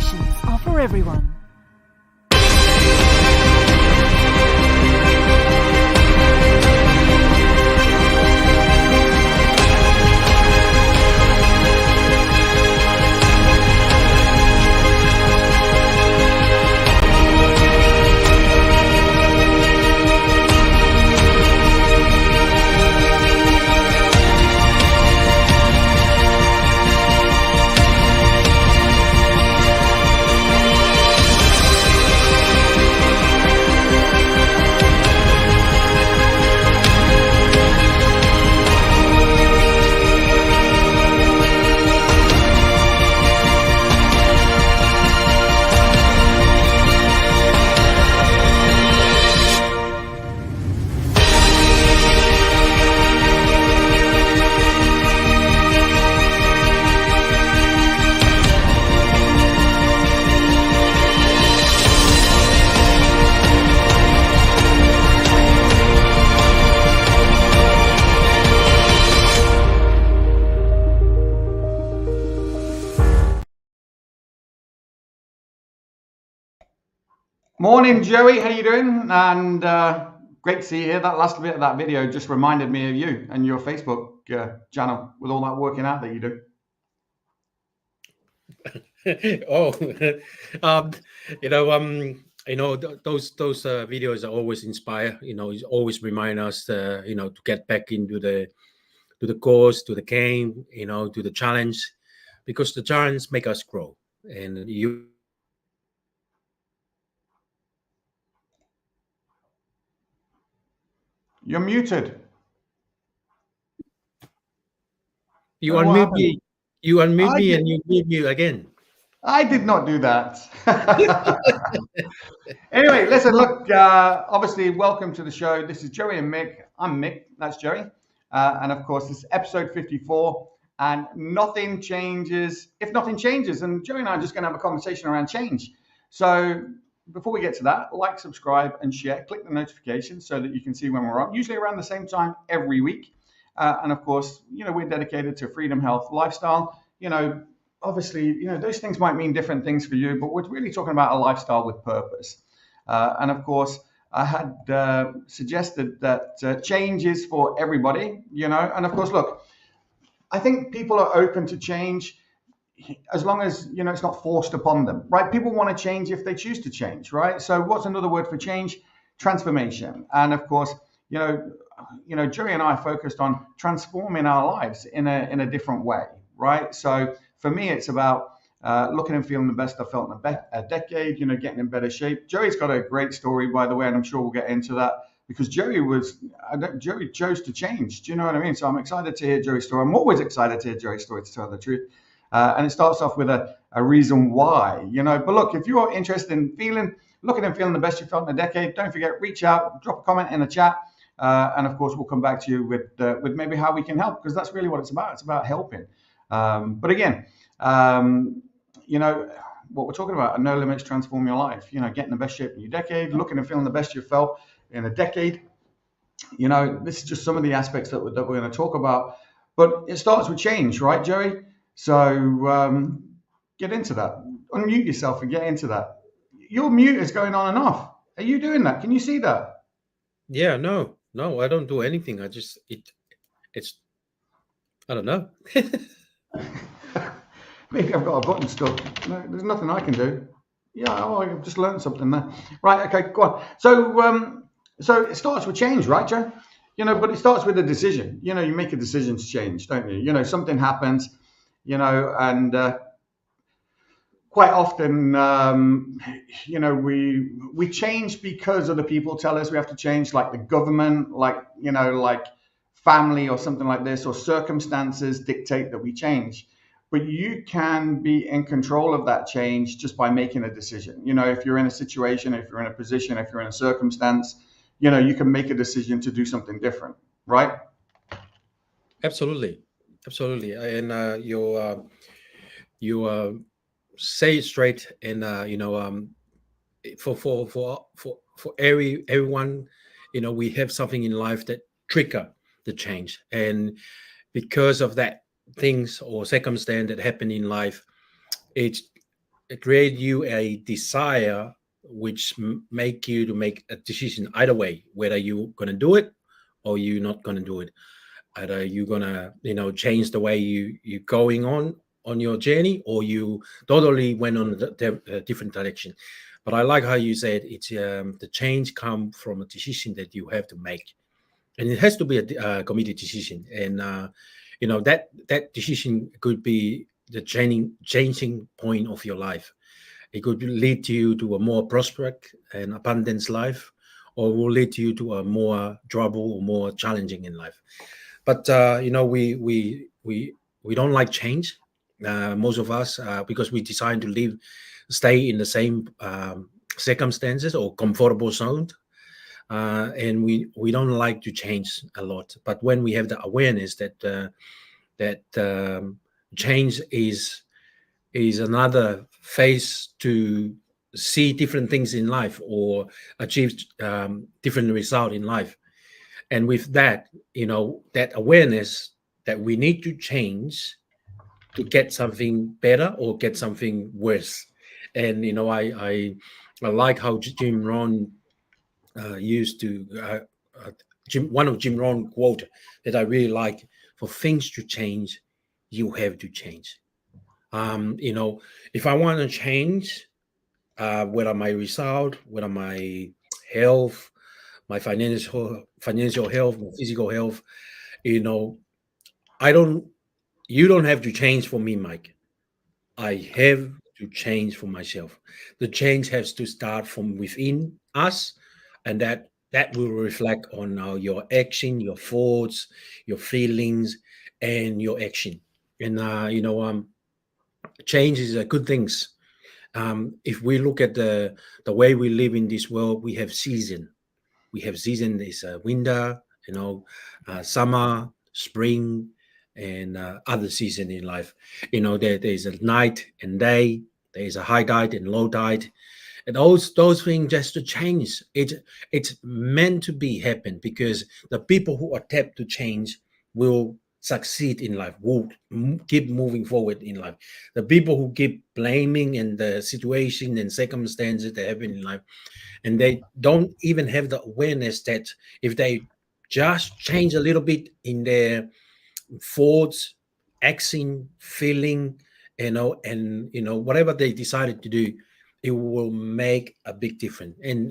Affirmations are for everyone. Morning, Joey. How you doing? And great to see you here. That last bit of that video just reminded me of you and your Facebook channel with all that working out that you do. Those videos are always inspire. It always remind us, to get back into the course, to the game, to the challenge, because the challenge make us grow. And You're muted. You unmute me. You unmute me, and you mute me again. I did not do that. Anyway, listen, look, obviously, welcome to the show. This is Joye and Mick. I'm Mick, that's Joey. And of course, this is episode 54, and nothing changes. If nothing changes, and Joey and I are just going to have a conversation around change. So before we get to that, like, subscribe, and share. Click the notifications so that you can see when we're on, usually around the same time every week. And of course, we're dedicated to freedom, health, lifestyle. Obviously, those things might mean different things for you, but we're really talking about a lifestyle with purpose. And of course, I had suggested that change is for everybody, and of course, look, I think people are open to change as long as, it's not forced upon them, right? People want to change if they choose to change, right? So what's another word for change? Transformation. And of course, Joey and I focused on transforming our lives in a different way, right? So for me, it's about looking and feeling the best I felt in a decade, getting in better shape. Joey's got a great story, by the way, and I'm sure we'll get into that, because Joey chose to change. Do you know what I mean? So I'm excited to hear Joey's story. I'm always excited to hear Joey's story, to tell the truth. And it starts off with a reason why, But look, if you're interested in looking and feeling the best you felt in a decade, don't forget, reach out, drop a comment in the chat. And of course, we'll come back to you with maybe how we can help, because that's really what it's about. It's about helping. But again, what we're talking about, no limits, transform your life, getting the best shape in your decade, looking and feeling the best you felt in a decade. This is just some of the aspects that we're going to talk about, but it starts with change, right, Joey? So get into that, unmute yourself and get into that. Your mute is going on and off. Are you doing that? Can you see that? Yeah, no, I don't do anything. I just, it's, I don't know. Maybe I've got a button stuck. No, there's nothing I can do. Yeah, I've just learned something there. Right, okay, go on. So it starts with change, right, Joe? But it starts with a decision. You make a decision to change, don't you? Something happens, and quite often, we change because other people tell us we have to change, like the government, like family or something like this, or circumstances dictate that we change. But you can be in control of that change just by making a decision. If you're in a situation, if you're in a position, if you're in a circumstance, you can make a decision to do something different, right? Absolutely. And you say it straight, and for everyone, we have something in life that trigger the change, and because of that things or circumstance that happen in life, it create you a desire which make you to make a decision either way, whether you're going to do it or you're not going to do it. Either you're going to, change the way you're going on your journey, or you totally went on a different direction. But I like how you said it's the change come from a decision that you have to make, and it has to be a committed decision. And that decision could be the changing point of your life. It could lead you to a more prosperous and abundance life, or will lead you to a more trouble or more challenging in life. But we don't like change. Most of us, because we decide to stay in the same circumstances or comfortable zone, and we don't like to change a lot. But when we have the awareness that change is another phase to see different things in life or achieve different result in life, and with that, that awareness that we need to change to get something better or get something worse. And I like how Jim Rohn used to one of Jim Rohn quote that I really like: for things to change, you have to change. If I want to change, whether my result, whether my health, my financial health, my physical health, I don't you don't have to change for me, Mike. I have to change for myself. The change has to start from within us, and that will reflect on your action, your thoughts, your feelings, and your action. And change is a good things. If we look at the way we live in this world, we have season. We have season is winter, summer, spring, and other season in life. There's a night and day. There's a high tide and low tide, and those things just to change. It's meant to be happen, because the people who attempt to change will succeed in life, will keep moving forward in life. The people who keep blaming in the situation and circumstances that happen in life, and they don't even have the awareness that if they just change a little bit in their thoughts, acting, feeling, and whatever they decided to do, it will make a big difference. And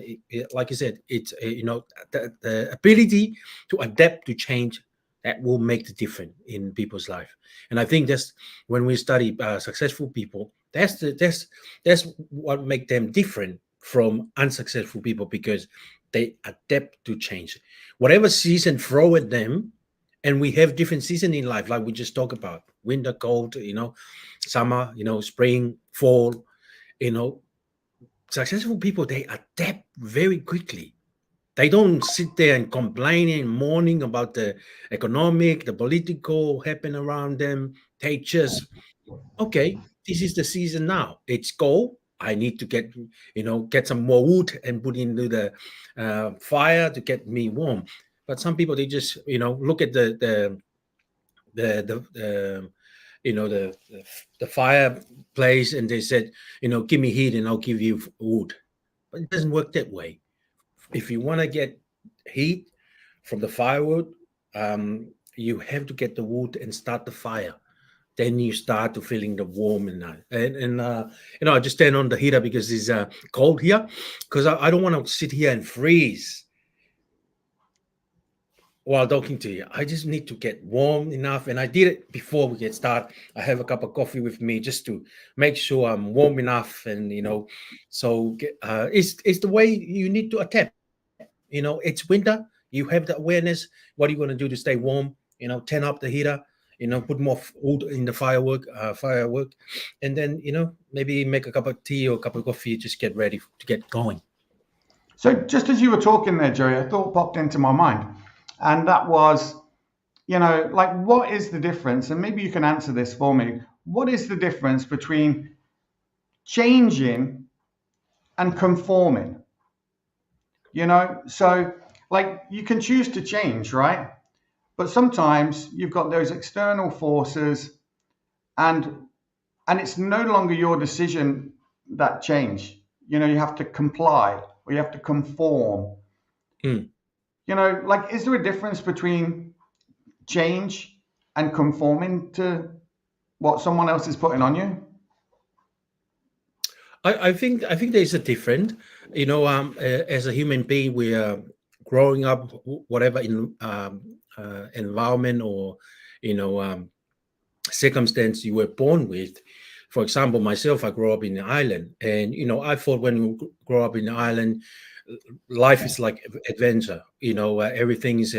like I said, it's the ability to adapt to change that will make the difference in people's life. And I think that's when we study successful people, that's what make them different from unsuccessful people, because they adapt to change. Whatever season throw at them, and we have different season in life, like we just talked about: winter, cold, summer, spring, fall. Successful people, they adapt very quickly. They don't sit there and complain and mourning about the economic, the political happen around them. They just, okay, this is the season now. It's cold. I need to get some more wood and put into the fire to get me warm. But some people, they just, look at the the fireplace, and they said, give me heat and I'll give you wood. But it doesn't work that way. If you want to get heat from the firewood, you have to get the wood and start the fire. Then you start to feeling the warm and I just stand on the heater because it's cold here, because I don't want to sit here and freeze while talking to you. I just need to get warm enough, and I did it before we get started. I have a cup of coffee with me just to make sure I'm warm enough, and so it's the way you need to adapt. It's winter. You have the awareness. What are you going to do to stay warm? Turn up the heater. Put more wood in the firework, and then maybe make a cup of tea or a cup of coffee. Just get ready to get going. So just as you were talking there, Joey, a thought popped into my mind, and that was, like, what is the difference? And maybe you can answer this for me. What is the difference between changing and conforming? So like, you can choose to change, right? But sometimes you've got those external forces, and it's no longer your decision that change. You know, you have to comply or you have to conform. Mm. You know, like, is there a difference between change and conforming to what someone else is putting on you? I think there's a different, as a human being, we are growing up, whatever in environment or you know um, circumstance you were born with. For example, myself, I grew up in the island, and I thought when you grow up in the island, life is like adventure. Everything is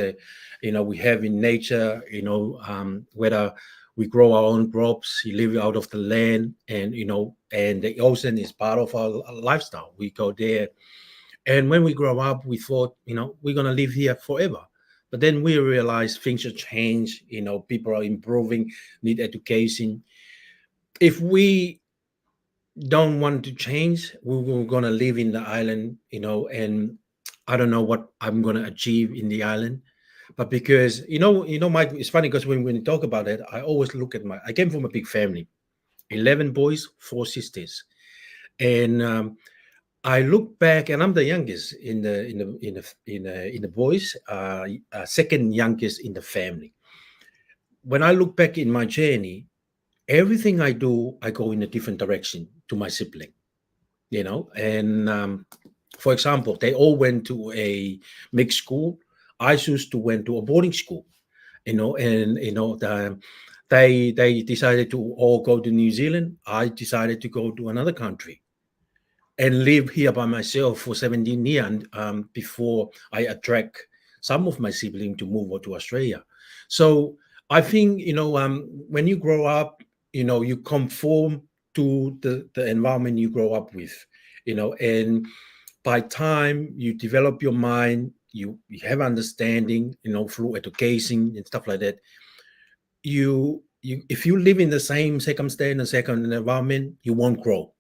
we have in nature. Whether we grow our own crops, you live out of the land, and and the ocean is part of our lifestyle. We go there, and when we grow up, we thought, we're gonna live here forever. But then we realize things have changed. People are improving, need education. If we don't want to change, we're gonna live in the island, and I don't know what I'm gonna achieve in the island. But because Mike, it's funny because when we talk about it, I always look at I came from a big family, 11 boys, 4 sisters, and I look back, and I'm the youngest in the boys, second youngest in the family. When I look back in my journey, everything I do, I go in a different direction to my sibling. And for example, they all went to a mixed school. I choose to went to a boarding school. And they decided to all go to New Zealand. I decided to go to another country and live here by myself for 17 years before I attract some of my siblings to move over to Australia. So I think, when you grow up, you conform to the environment you grow up with, and by time you develop your mind, you have understanding, through education and stuff like that. You if you live in the same circumstance and second environment, you won't grow.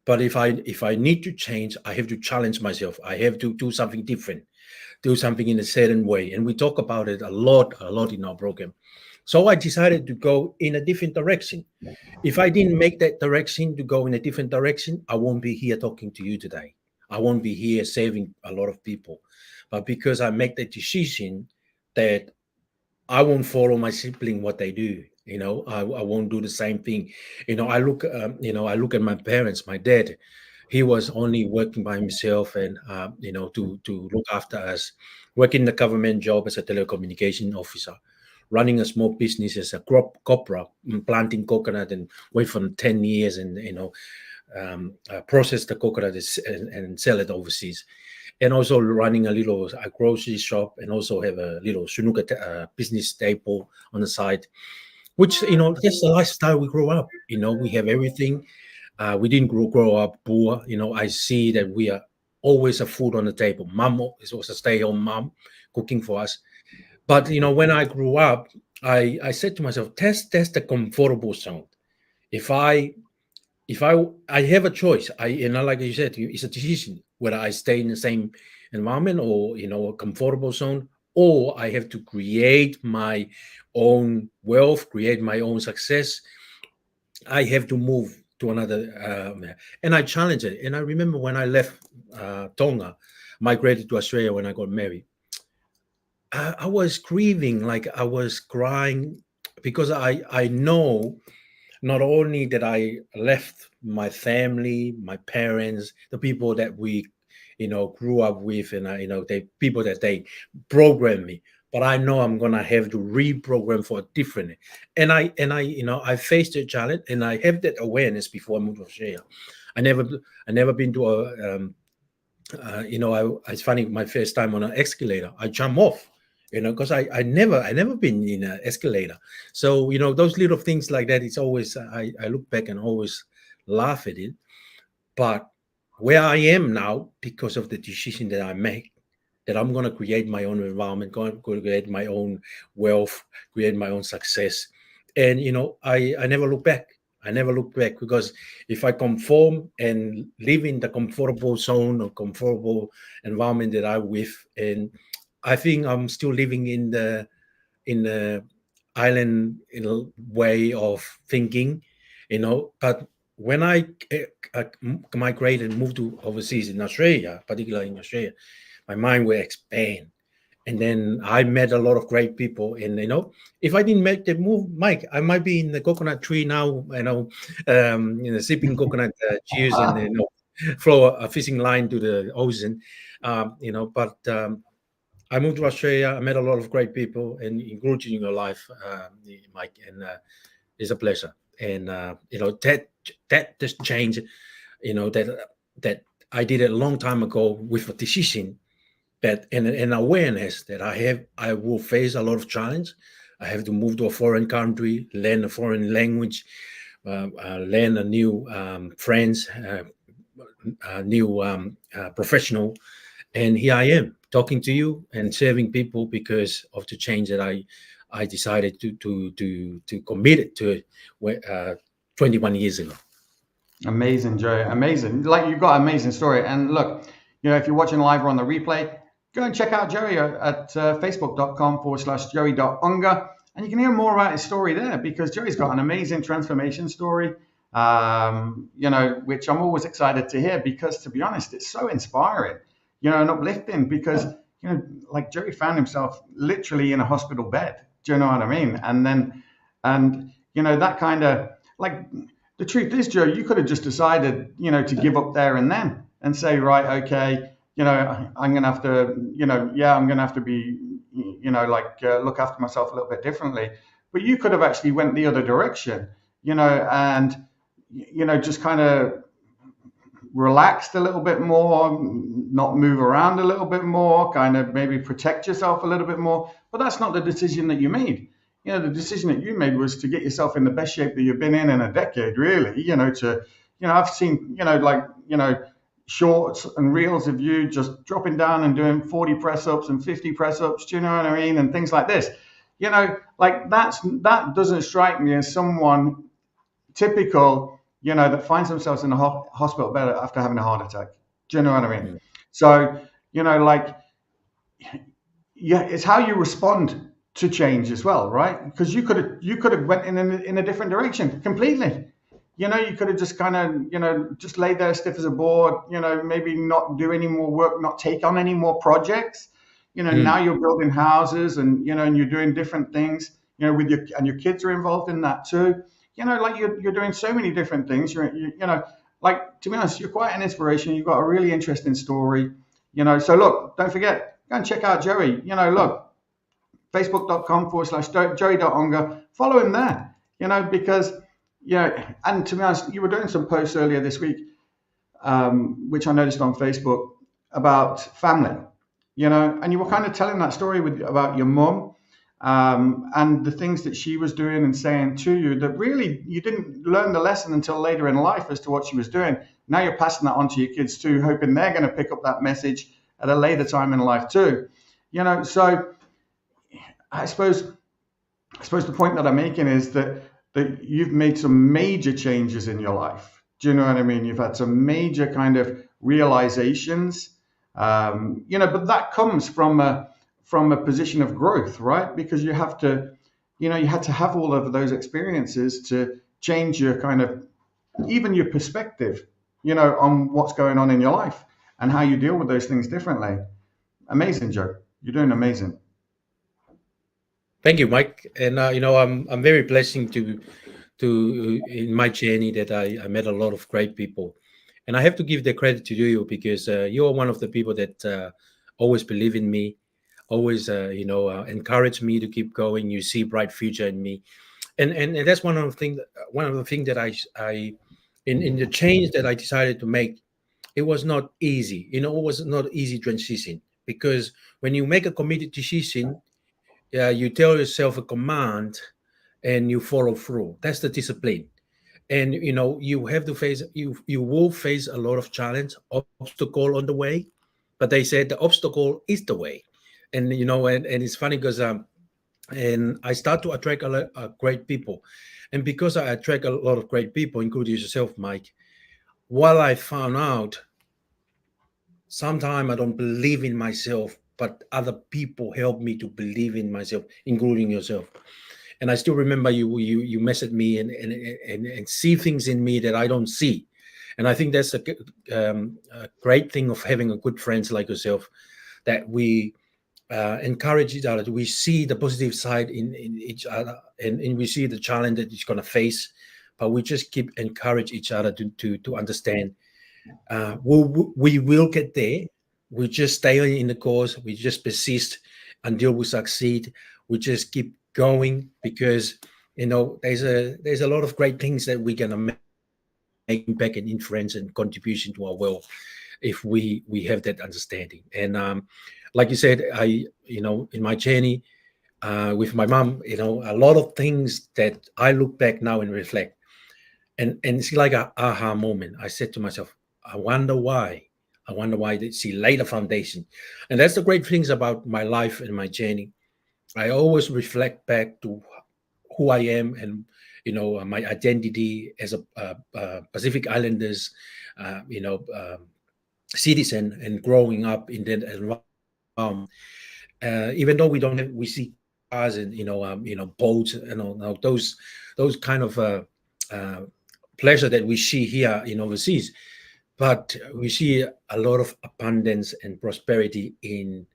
But if I need to change, I have to challenge myself. I have to do something different, do something in a certain way. And we talk about it a lot in our program. So I decided to go in a different direction. If I didn't make that direction to go in a different direction, I won't be here talking to you today. I won't be here saving a lot of people. But because I make the decision that I won't follow my sibling what they do. I won't do the same thing. I look at my parents. My dad, he was only working by himself, and to look after us, working the government job as a telecommunication officer, running a small business as a crop copra, planting coconut, and wait for 10 years, and process the coconut and sell it overseas, and also running a grocery shop, and also have a little sunuka business staple on the side, which that's the lifestyle we grow up. We have everything. We didn't grow up poor. I see that we are always a food on the table. Mom is also a stay-home mom cooking for us. But when I grew up, I said to myself, test the comfortable zone. If I if I have a choice, like you said, it's a decision whether I stay in the same environment, or a comfortable zone, or I have to create my own wealth, create my own success. I have to move to another, and I challenge it. And I remember when I left Tonga, migrated to Australia when I got married. I was grieving, like I was crying, because I know not only that I left my family, my parents, the people that we, grew up with, and the people that they programmed me. But I know I'm gonna have to reprogram for different. And I faced the challenge, and I have that awareness before I moved to Australia. I never, I never been to a, it's funny. My first time on an escalator, I jump off. Because I never been in an escalator. So those little things like that. It's always I look back and always laugh at it. But where I am now, because of the decision that I make, that I'm going to create my own environment, going to create my own wealth, create my own success, and I never look back. I never look back, because if I conform and live in the comfortable zone or comfortable environment that I'm with, and I think I'm still living in the island way of thinking, but when I migrated and moved to overseas in Australia, particularly in Australia, my mind will expand. And then I met a lot of great people. And if I didn't make the move, Mike, I might be in the coconut tree now. Sipping coconut juice and flow a fishing line to the ocean. But I moved to Australia. I met a lot of great people, and including in your life, Mike. And it's a pleasure. And that just changed. That I did it a long time ago with a decision that and an awareness that I will face a lot of challenge. I have to move to a foreign country, learn a foreign language, learn a new friends, new professional, and here I am talking to you and serving people because of the change that I decided to commit it to it 21 years ago. Amazing, Joe. Amazing. Like, you've got an amazing story. And look, if you're watching live or on the replay, go and check out Joey at facebook.com/joey.unga. And you can hear more about his story there, because Joey's got an amazing transformation story, which I'm always excited to hear, because, to be honest, it's so inspiring, and uplifting, because, like, Joey found himself literally in a hospital bed. Do you know what I mean? And that kind of, like, the truth is, Joe, you could have just decided, to give up there and then and say, right, okay, I'm going to have to, I'm going to have to be, look after myself a little bit differently. But you could have actually went the other direction, and, just kind of relaxed a little bit more, not move around a little bit more, kind of maybe protect yourself a little bit more. But that's not the decision that you made. The decision that you made was to get yourself in the best shape that you've been in a decade, really. I've seen, shorts and reels of you just dropping down and doing 40 press ups and 50 press ups. Do you know what I mean? And things like this. That doesn't strike me as someone typical, that finds themselves in a hospital bed after having a heart attack. Do you know what I mean? So, it's how you respond to change as well, right? Because you could have went in a different direction completely. You could have just kind of, just lay there stiff as a board, maybe not do any more work, not take on any more projects. Now you're building houses and, and you're doing different things, with your kids are involved in that too. Like, you're doing so many different things. Like, to be honest, you're quite an inspiration. You've got a really interesting story, So look, don't forget, go and check out Joey. Look, facebook.com/joey.unga. Follow him there, because, and to be honest, you were doing some posts earlier this week, which I noticed on Facebook, about family, and you were kind of telling that story about your mum, and the things that she was doing and saying to you, that really you didn't learn the lesson until later in life as to what she was doing. Now you're passing that on to your kids too, hoping they're going to pick up that message at a later time in life too. So I suppose the point that I'm making is that you've made some major changes in your life. Do you know what I mean? You've had some major kind of realizations, but that comes from a position of growth, right? Because you have to, you had to have all of those experiences to change your kind of, even your perspective, on what's going on in your life and how you deal with those things differently. Amazing, Joe. You're doing amazing. Thank you, Mike. And I'm very blessed to in my journey that I met a lot of great people, and I have to give the credit to you, because you are one of the people that always believe in me, always encourage me to keep going. You see bright future in me, and that's one of the things that I in the change that I decided to make. It was not easy. It was not easy transition, because when you make a committed decision, you tell yourself a command and you follow through. That's the discipline. And you have to face, you will face a lot of challenge, obstacle on the way, but they said the obstacle is the way. And and it's funny because and I start to attract a lot of great people. And because I attract a lot of great people, including yourself, Mike, what I found out, sometimes I don't believe in myself, but other people help me to believe in myself, including yourself. And I still remember you messaged me and see things in me that I don't see. And I think that's a great thing of having a good friends like yourself, that we encourage each other. We see the positive side in each other, and we see the challenge that it's going to face, but we just keep encourage each other to understand. We will get there. We just stay in the course. We just persist until we succeed. We just keep going, because there's a lot of great things that we're gonna make impact and influence and contribution to our world if we have that understanding. And like you said, in my journey with my mom, a lot of things that I look back now and reflect, and it's like a aha moment. I said to myself, I wonder why. I wonder why did she lay the foundation. And that's the great things about my life and my journey. I always reflect back to who I am, and my identity as a Pacific Islanders, uh, you know, um, citizen, and growing up in that environment. Even though we see cars and boats, those kind of uh, pleasure that we see here in overseas, but we see a lot of abundance and prosperity in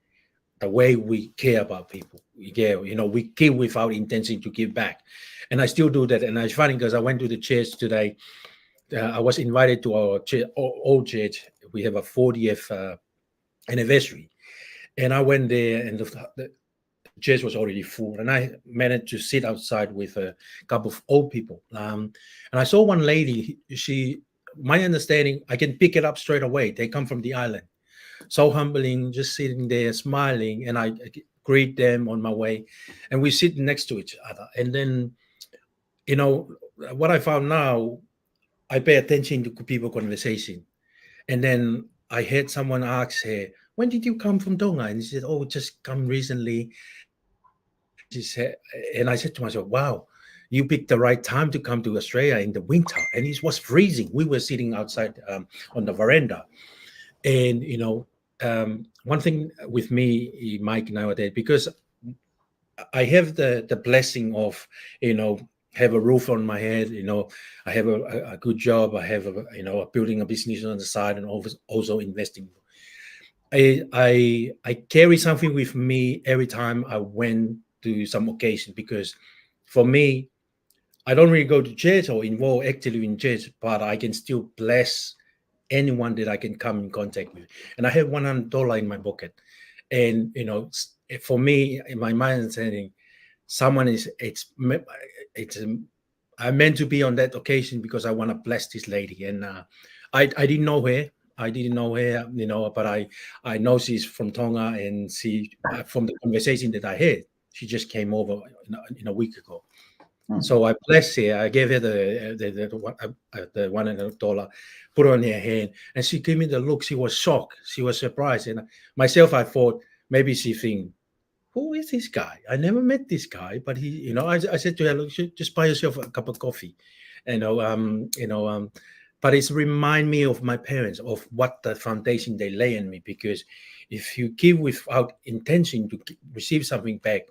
the way we care about people. We care, we give without intention to give back. And I still do that. And it's funny because I went to the church today. I was invited to our old church. We have a 40th anniversary. And I went there, and the church was already full. And I managed to sit outside with a couple of old people. And I saw one lady. My understanding, I can pick it up straight away. They come from the island. So humbling, just sitting there smiling, and I greet them on my way, and we sit next to each other. And then, you know, what I found now, I pay attention to people conversation, and then I heard someone ask her, "When did you come from Tonga?" And she said, "Oh, just come recently." And she said, and I said to myself, "Wow, you picked the right time to come to Australia in the winter." And it was freezing. We were sitting outside on the veranda. And one thing with me, Mike, nowadays, because I have the blessing of have a roof on my head. I have a good job. I have a building a business on the side, and also investing. I carry something with me every time I went to some occasion, because for me, I don't really go to church or involve actively in church, but I can still bless anyone that I can come in contact with. And I have $100 in my pocket, and for me, in my mind, understanding, someone is it's I meant to be on that occasion because I want to bless this lady. And I didn't know her. I didn't know her, but I know she's from Tonga, and she from the conversation that I had, she just came over in a week ago. So I blessed her. I gave her the $100, put it on her hand, and she gave me the look. She was shocked. She was surprised. And myself, I thought maybe she think, who is this guy? I never met this guy, but he, I said to her, look, just buy yourself a cup of coffee, you know, um, you know, um, but it's remind me of my parents, of what the foundation they lay in me. Because if you give without intention to receive something back,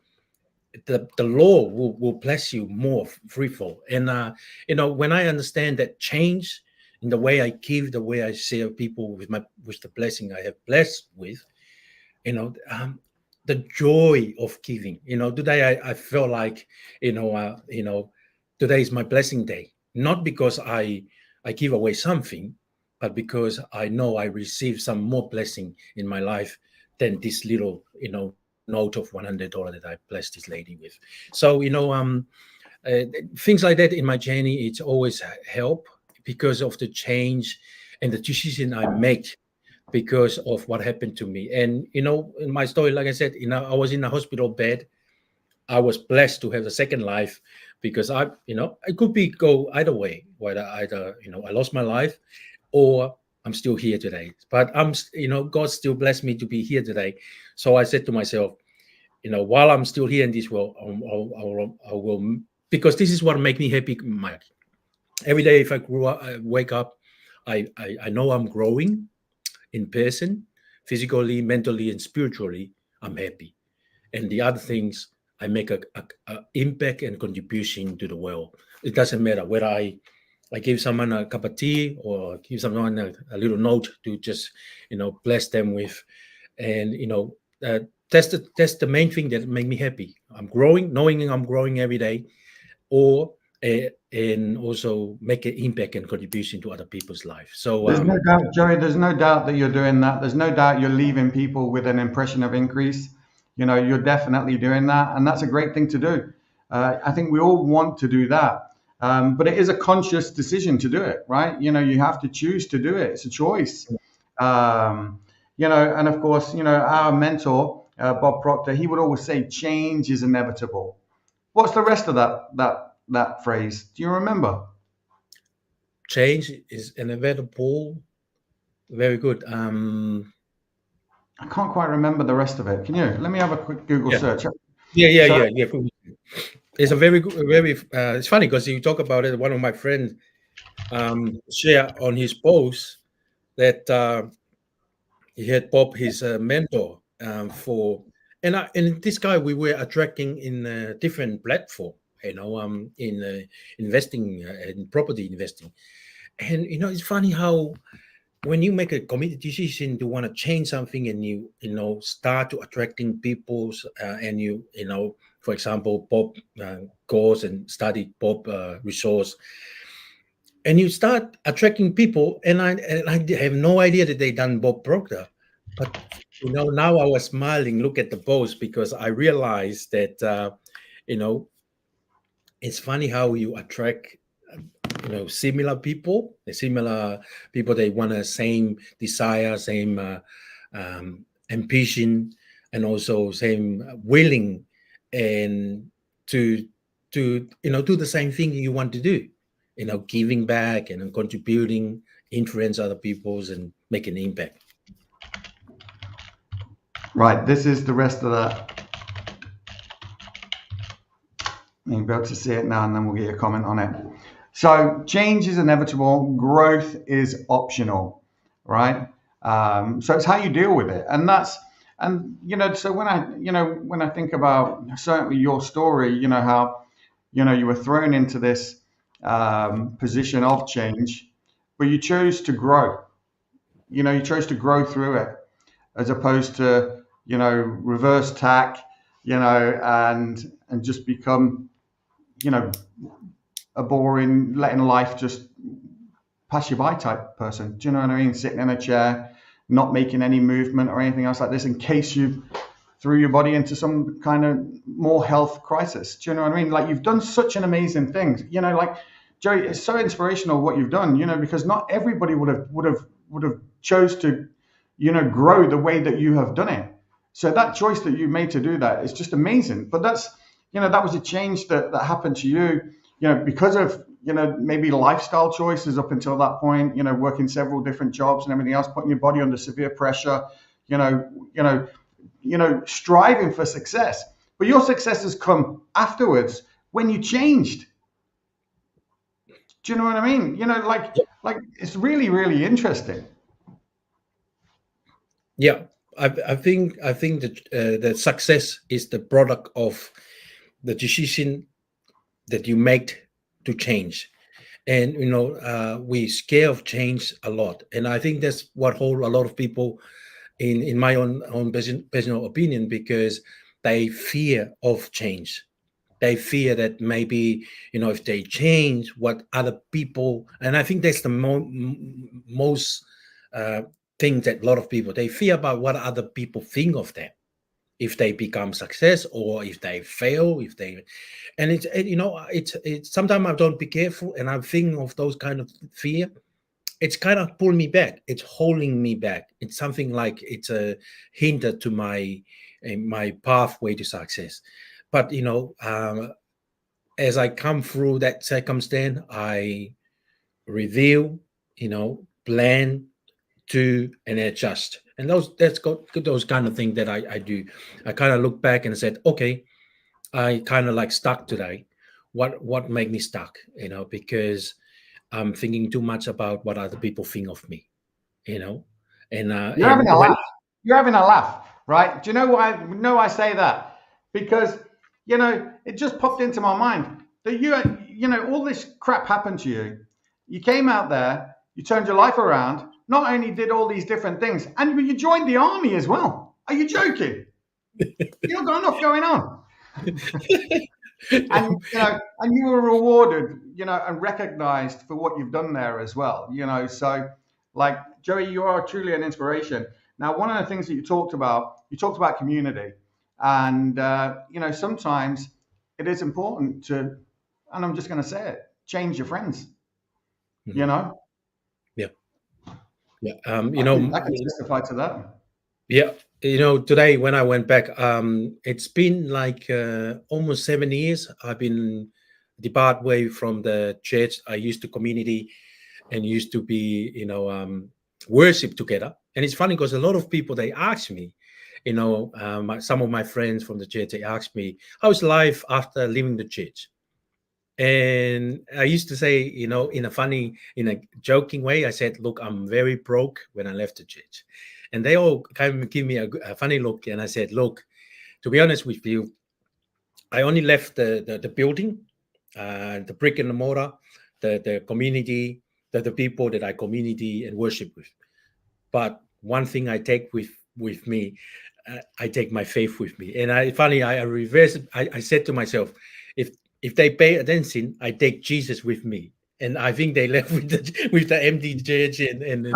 the law will bless you more fruitful. And when I understand that change in the way I give, the way I share people with the blessing I have blessed with, you know um, the joy of giving. Today I feel like, today is my blessing day, not because I give away something, but because I know I receive some more blessing in my life than this little note of $100 that I blessed this lady with. So things like that in my journey, it's always help, because of the change and the decision I make because of what happened to me. And in my story, like I said, I was in a hospital bed. I was blessed to have a second life, because I could be go either way, whether either I lost my life, or I'm still here today. But God still blessed me to be here today. So I said to myself, while I'm still here in this world, I will, because this is what make me happy, Mike. Every day, if I wake up, I know I'm growing in person, physically, mentally, and spiritually. I'm happy. And the other things, I make a impact and contribution to the world. It doesn't matter whether I give someone a cup of tea or give someone a little note to just bless them with, and that's the main thing that make me happy. I'm growing, knowing I'm growing every day, or and also make an impact and contribution to other people's life. So There's no doubt, Joey, there's no doubt that you're doing that. There's no doubt you're leaving people with an impression of increase. You're definitely doing that, and that's a great thing to do. I think we all want to do that. But it is a conscious decision to do it, right? You have to choose to do it. It's a choice. And of course, our mentor, Bob Proctor, he would always say, change is inevitable. What's the rest of that phrase? Do you remember? change is inevitable. Very good. I can't quite remember the rest of it. Can you? Let me have a quick Google search. Yeah. It's a very good, very. It's funny because you talk about it. One of my friends share on his post that he had Bob, his mentor, for, and this guy we were attracting in a different platform. In investing, in property investing, and it's funny how when you make a committed decision to want to change something, and you start to attracting people's and for example, Bob goes and study Bob resource, and you start attracting people, and I have no idea that they done Bob Proctor, but now I was smiling, look at the post, because I realized that it's funny how you attract similar people, they want the same desire, same ambition, and also same willing, and to do the same thing you want to do, giving back and contributing, influence other people's, and make an impact. Right, this is the rest of that. You'll be able to see it now, and then we'll get a comment on it. So change is inevitable, growth is optional, right? So it's how you deal with it, so when I think about certainly your story, how you were thrown into this position of change, but you chose to grow. You chose to grow through it, as opposed to reverse tack, and just become a boring, letting life just pass you by type person. Do you know what I mean? Sitting in a chair, not making any movement or anything else like this, in case you threw your body into some kind of more health crisis. Do you know what I mean? Like, you've done such an amazing thing. Like, Joey, it's so inspirational what you've done. Because not everybody would have chose to, grow the way that you have done it. So that choice that you made to do that is just amazing. But that's, that was a change that happened to you, because of, maybe lifestyle choices up until that point, working several different jobs and everything else, putting your body under severe pressure, striving for success. But your success has come afterwards when you changed. Do you know what I mean? Like it's really, really interesting. Yeah, I think that success is the product of the decision that you make to change, and we scare of change a lot, and I think that's what hold a lot of people in my own personal opinion, because they fear of change. They fear that maybe if they change, what other people, and I think that's the most thing that a lot of people, they fear about what other people think of them, if they become success or if they fail, and it's sometimes I don't be careful, and I'm thinking of those kind of fear. It's kind of pulling me back. It's holding me back. It's something like it's a hinder to my pathway to success. But as I come through that circumstance, I review, plan, do, and adjust. And that's got those kind of things that I do. I kind of look back and said, okay, I kind of like stuck today. What made me stuck? Because I'm thinking too much about what other people think of me. And you're having a laugh. You're having a laugh, right? Do you know why? No, I say that because you know, it just popped into my mind that you know, all this crap happened to you. You came out there, you turned your life around, not only did all these different things, and you joined the army as well. Are you joking? You not got enough going on. And you know, and you were rewarded, you know, and recognized for what you've done there as well. You know, so like Joey, you are truly an inspiration. Now, one of the things that you talked about community, and you know, sometimes it is important to, and I'm just going to say it, change your friends. You know, Yeah, yeah. You know, I can testify to that. yeah. You know, today when I went back, it's been like almost 7 years. I've been depart way from the church. I used to community and used to be, you know, worship together. And it's funny because a lot of people they ask me, you know, some of my friends from the church they asked me, "How's life after leaving the church?" And I used to say, you know, in a funny, in a joking way, I said, "Look, I'm very broke when I left the church," and they all kind of give me a funny look. And I said, "Look, to be honest with you, I only left the building, the brick and the mortar, the community, the people that I community and worship with. But one thing I take with me, I take my faith with me." And I reversed it. I said to myself, if they pay attention, I take Jesus with me. And I think they left with the empty church and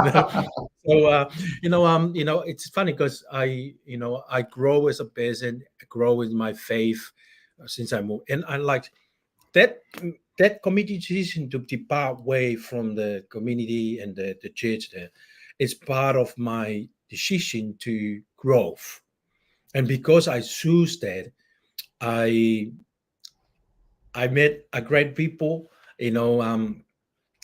so you know it's funny because I grow as a person, I grow in my faith since I moved, and I like that committee decision to depart away from the community and the church there is part of my decision to growth. And because I choose that, I met a great people, you know, um,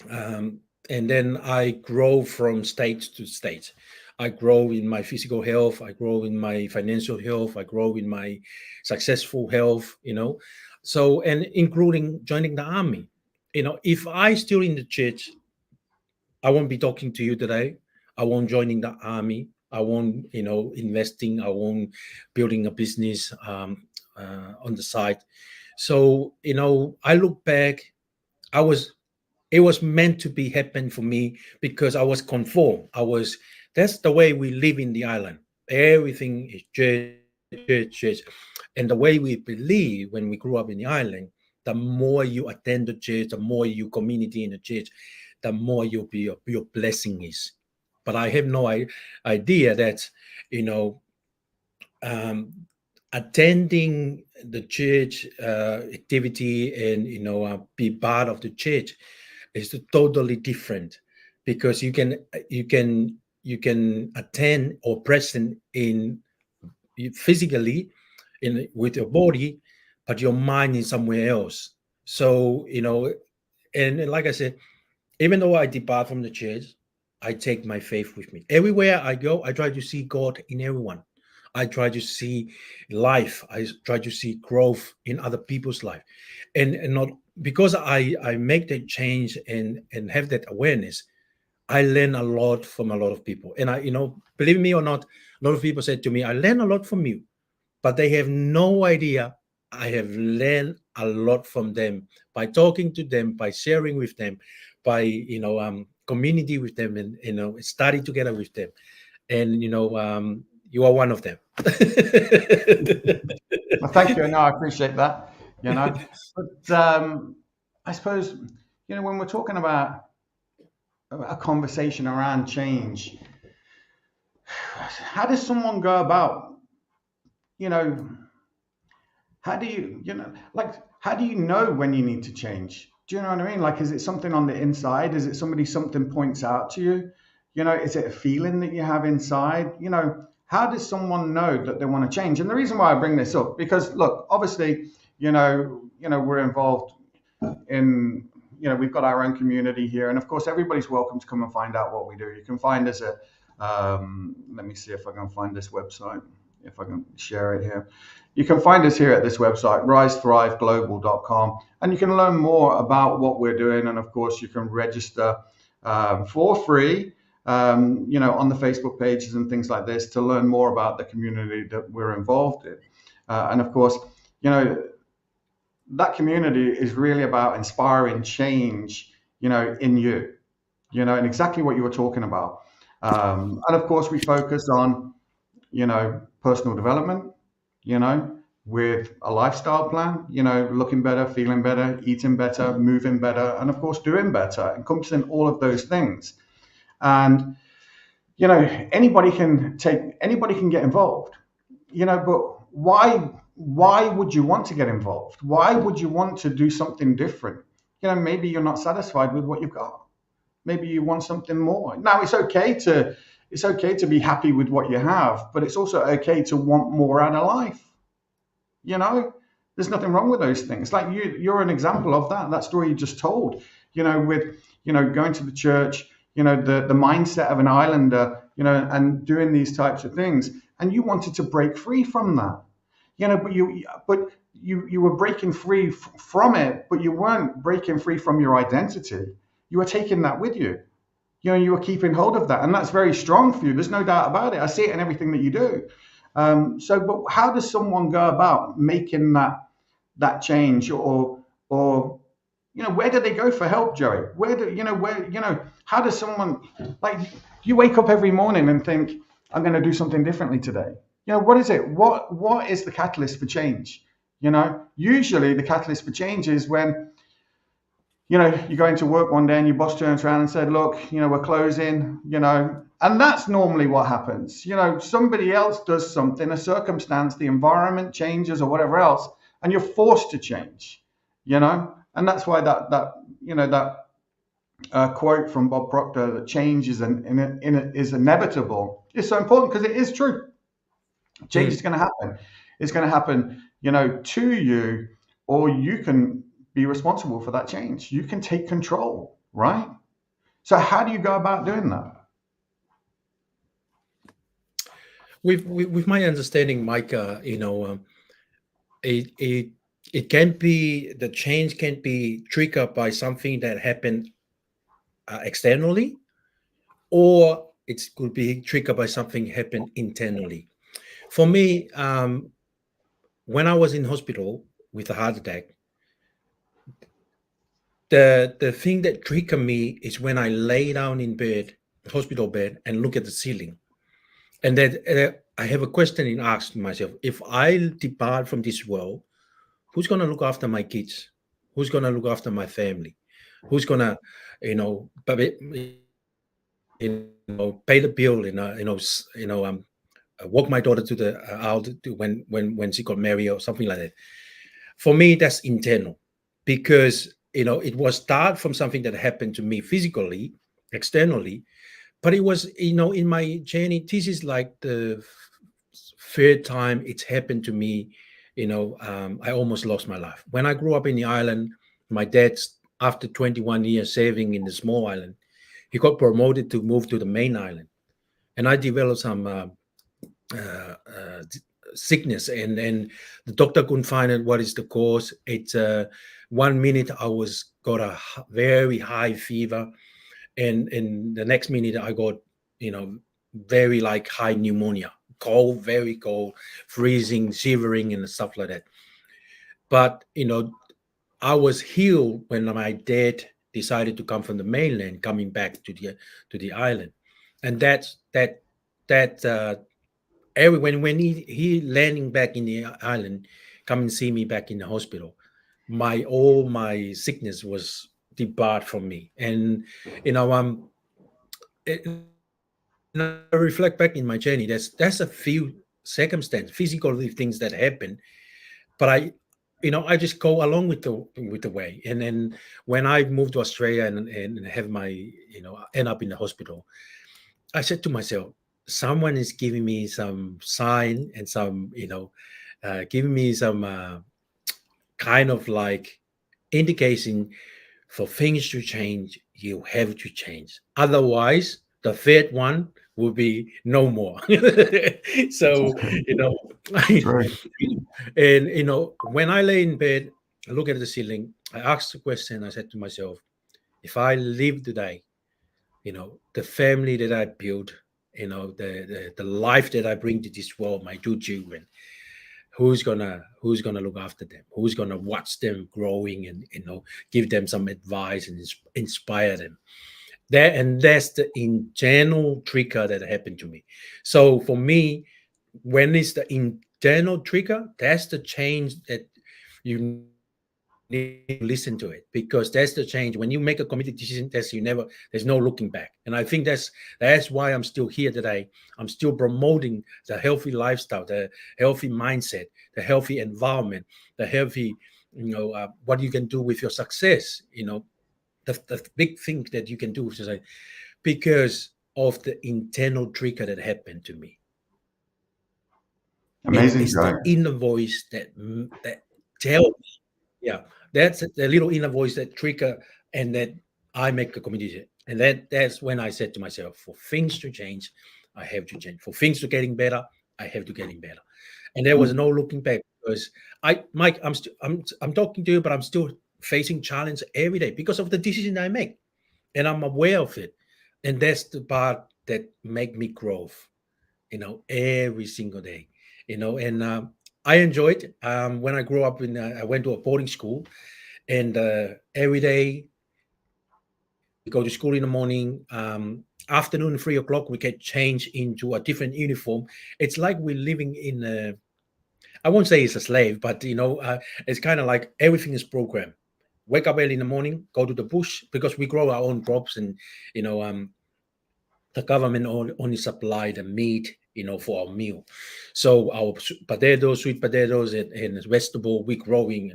and then I grow from state to state. I grow in my physical health, I grow in my financial health, I grow in my successful health, you know. So, and including joining the army. You know, if I still in the church, I won't be talking to you today. I won't joining the army. I won't, you know, investing. I won't building a business on the side. So, you know, I look back. I was it was meant to be happen for me because I was conformed. That's the way we live in the island. Everything is church, church, church. And the way we believe when we grew up in the island, the more you attend the church, the more you community in the church, the more your blessing is. But I have no idea that, you know, um, attending the church activity and, you know, be part of the church is totally different because you can attend or present in physically in with your body, but your mind is somewhere else. So, you know, and like I said, even though I depart from the church, I take my faith with me everywhere I go. I try to see God in everyone. I try to see life. I try to see growth in other people's life, and not because I make that change and have that awareness. I learn a lot from a lot of people, and I, you know, believe me or not, a lot of people said to me, "I learn a lot from you," but they have no idea I have learned a lot from them by talking to them, by sharing with them, by, you know, community with them, and, you know, study together with them, and, you know, you are one of them. Well, thank you. No, I appreciate that. You know, but I suppose you know when we're talking about a conversation around change, how does someone go about, you know, how do you know, like, how do you know when you need to change? Do you know what I mean? Like, is it something on the inside? Is it something points out to you? You know, is it a feeling that you have inside? You know, how does someone know that they want to change? And the reason why I bring this up, because look, obviously, we're involved in, you know, we've got our own community here, and of course, everybody's welcome to come and find out what we do. You can find us at, let me see if I can find this website, if I can share it here. You can find us here at this website, risethriveglobal.com, and you can learn more about what we're doing. And of course, you can register for free, you know, on the Facebook pages and things like this to learn more about the community that we're involved in. And of course, you know, that community is really about inspiring change, in you, and exactly what you were talking about. And of course, we focus on, personal development, with a lifestyle plan, looking better, feeling better, eating better, moving better, and of course, doing better, encompassing all of those things. And, anybody can get involved, but why would you want to get involved? Why would you want to do something different? Maybe you're not satisfied with what you've got. Maybe you want something more. Now it's okay to be happy with what you have, but it's also okay to want more out of life. You know, there's nothing wrong with those things. Like you're an example of that story you just told. With going to the church, the mindset of an islander, and doing these types of things, and you wanted to break free from that. But you were breaking free from it, but you weren't breaking free from your identity. You were taking that with you. You were keeping hold of that, and that's very strong for you. There's no doubt about it. I see it in everything that you do. But how does someone go about making that change, or where do they go for help, Joey? How does someone, like, you wake up every morning and think, I'm going to do something differently today? What is it? What is the catalyst for change? Usually the catalyst for change is when you go into work one day and your boss turns around and said, look, we're closing, and that's normally what happens. Somebody else does something, a circumstance, the environment changes or whatever else, and you're forced to change, and that's why that quote from Bob Proctor, that change is inevitable, is so important, because it is true. Change is going to happen. It's going to happen, to you, or you can be responsible for that change. You can take control, right? So how do you go about doing that? With my understanding, Mike, it can be, the change can be triggered by something that happened externally, or it could be triggered by something happened internally. For me, when I was in hospital with a heart attack, the thing that triggered me is when I lay down in bed, hospital bed, and look at the ceiling, and then I have a question and ask myself: if I depart from this world, who's going to look after my kids? Who's going to look after my family? Who's going to, pay the bill? Walk my daughter to the out when she got married or something like that. For me, that's internal, because it was start from something that happened to me physically, externally, but it was in my journey. This is like the third time it's happened to me. I almost lost my life when I grew up in the island. My dad, after 21 years saving in the small island, he got promoted to move to the main island, and I developed some sickness, and the doctor couldn't find it. What is the cause? It's 1 minute I got a very high fever, and the next minute I got very like high pneumonia, cold, very cold, freezing, shivering, and stuff like that. But I was healed when my dad decided to come from the mainland, coming back to the island, and that when he landing back in the island, come and see me back in the hospital, all my sickness was debarred from me. And I reflect back in my journey, there's a few circumstances, physical things that happen, but I just go along with the way. And then when I moved to Australia and have my end up in the hospital, I said to myself, someone is giving me some sign and some, giving me some kind of like indication for things to change. You have to change. Otherwise, the third one will be no more. So, True. and when I lay in bed, I look at the ceiling, I asked the question, I said to myself, if I live today, the family that I built, the life that I bring to this world, my two children, who's gonna look after them, who's gonna watch them growing, and give them some advice and inspire them. That's the internal trigger that happened to me. So for me, when it's the internal trigger, that's the change that you need to listen to it, because that's the change. When you make a committed decision, there's no looking back. And I think that's why I'm still here today. I'm still promoting the healthy lifestyle, the healthy mindset, the healthy environment, the healthy, what you can do with your success. The big thing that you can do is like, because of the internal trigger that happened to me. Amazing, It's Joye. the inner voice that tells me, yeah, that's the little inner voice that trigger, and that I make a commitment. And that's when I said to myself, for things to change, I have to change. For things to getting better, I have to getting better. And there was no looking back, because Mike, I'm talking to you, but I'm still facing challenge every day because of the decision I make, and I'm aware of it. And that's the part that make me grow, every single day, and I enjoyed when I grew up I went to a boarding school, and every day we go to school in the morning, afternoon 3 o'clock we get changed into a different uniform. It's like we're living in I won't say it's a slave, but it's kind of like everything is programmed. Wake up early in the morning, go to the bush, because we grow our own crops, and the government only supply the meat, for our meal. So our potatoes, sweet potatoes, and vegetable we growing,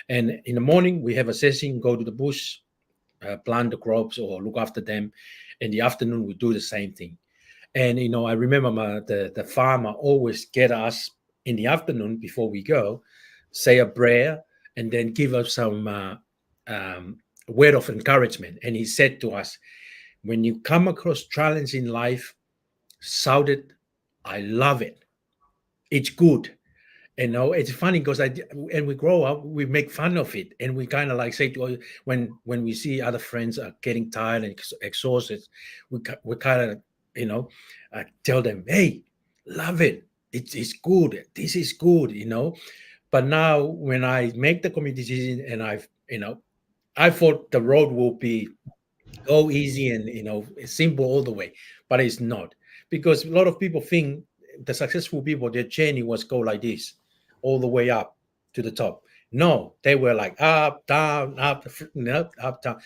and in the morning we have a session, go to the bush, plant the crops or look after them. In the afternoon we do the same thing. And I remember the farmer always get us in the afternoon before we go, say a prayer, and then give us some word of encouragement. And he said to us, when you come across challenge in life, shout it, I love it, it's good. It's funny because and we grow up, we make fun of it, and we kind of like say to when we see other friends are getting tired and exhausted, we kind of tell them, hey, love it, it's good, this is good. But now when I make the community decision, and I thought the road will be go easy and simple all the way, but it's not, because a lot of people think the successful people, their journey was go like this all the way up to the top. No, they were like up, down, up, up, down,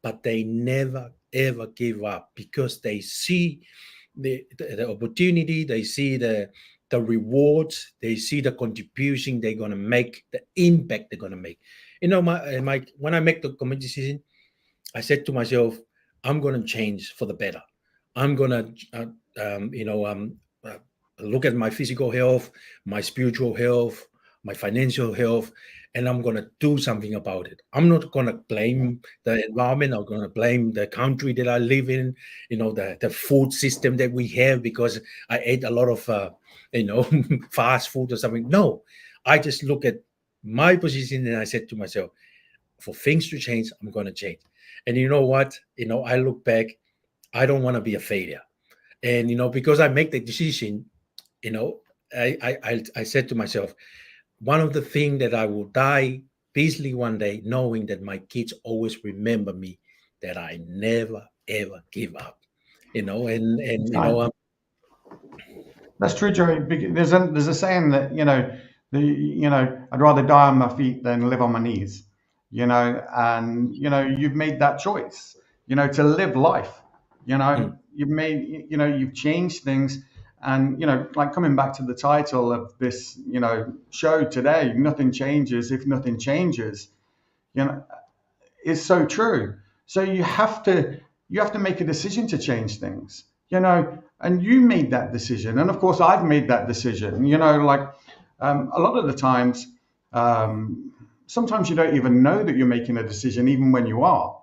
but they never ever give up, because they see the opportunity, they see the rewards, they see the contribution they're going to make, the impact they're going to make. When I make the community decision, I said to myself, I'm going to change for the better. I'm going to, look at my physical health, my spiritual health, my financial health, and I'm going to do something about it. I'm not going to blame the environment. I'm going to blame the country that I live in, the food system that we have, because I ate a lot of, fast food or something. No, I just look at my position and I said to myself, for things to change, I'm going to change. And you know what? I look back, I don't want to be a failure. And, because I make the decision, I said to myself, one of the things that I will die peacefully one day, knowing that my kids always remember me, that I never, ever give up, That's true, Joey. There's a saying that I'd rather die on my feet than live on my knees. And you've made that choice. To live life. You've changed things, and like coming back to the title of this show today, nothing changes if nothing changes. Is so true. So you have to make a decision to change things, and you made that decision. And of course, I've made that decision, a lot of the times, sometimes you don't even know that you're making a decision, even when you are.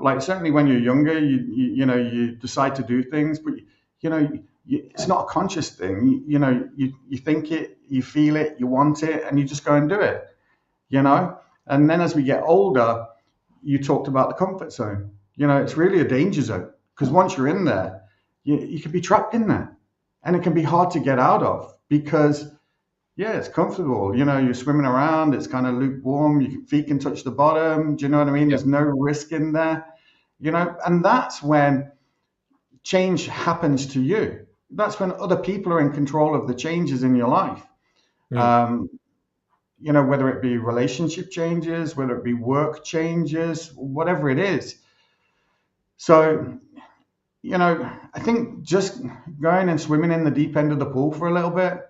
Like certainly when you're younger, you decide to do things, but it's not a conscious thing. You think it, you feel it, you want it, and you just go and do it. And then as we get older, you talked about the comfort zone. It's really a danger zone, because once you're in there, you can be trapped in there, and it can be hard to get out of, because Yeah, it's comfortable. You're swimming around. It's kind of lukewarm. Your feet can touch the bottom. Do you know what I mean? Yep. There's no risk in there. And that's when change happens to you. That's when other people are in control of the changes in your life. Mm. Um, whether it be relationship changes, whether it be work changes, whatever it is. So, I think just going and swimming in the deep end of the pool for a little bit,